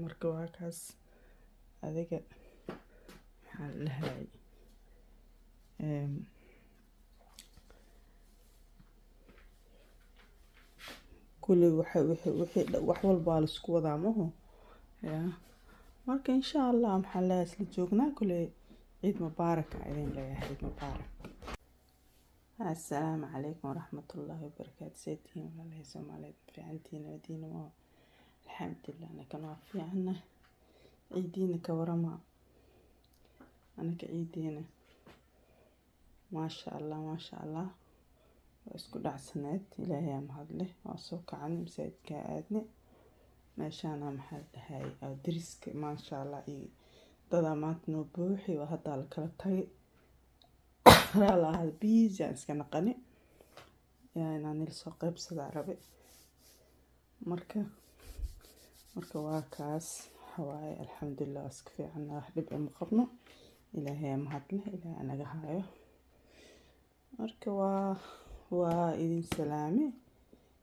marka waa kaas adiga maxaa la dhahay kulli wax walba la isku wadaa maho marka insha Allah maxaa la isla joognaa kulli ciid mubaarak idin leeyahay ciid mubaarak. السلام عليكم ورحمة الله وبركاته. سيدين والله سومالي في عندنا ودينا الحمد لله أنا كنا في عنا عيدينا كورما أنا كعيدينا ما شاء الله ما شاء الله واسكو دعسنات إلهي مهدله واسوك عن مساعد كأدني ماشانا محل هاي أو درسك ما شاء الله ضدامات نبوحي وهذا الكلتاي لا هذا بيز يعني سكنا قني يعني أنا لسه قيب صدع ربي مركا واكاس حواي الحمد لله اسكفي عنا حبيب المقبنا إلهي مهدله إلهي أنا قهايو مركا وإذن سلامي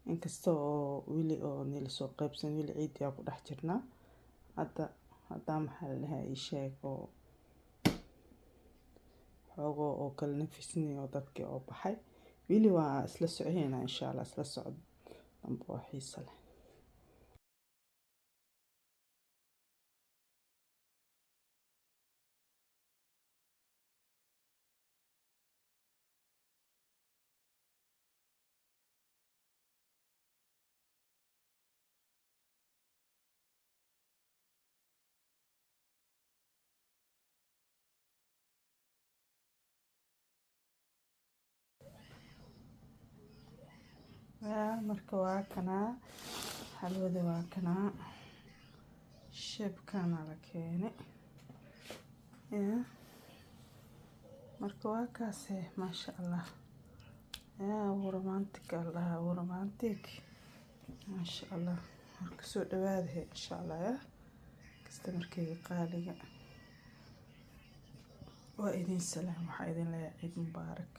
إنكستو ويلي أو نيلسو قيبسن ويلي عيد ياكو دحجرنا هذا محل هاي شيء أو xogo oo kala nafisnay oo dadkii oo baxay wili waa isla socoyna insha Allah isla socod dambe oo xiiso leh. marka waa kana xalwada waa kana shebkana la keenay marka waa kaas ma sha Allah romantic ma sha Allah marka soo dhawaad insha Allah kasta markii qaaliga waa idin salaam waxa idin leeyahay ciid mubaarak.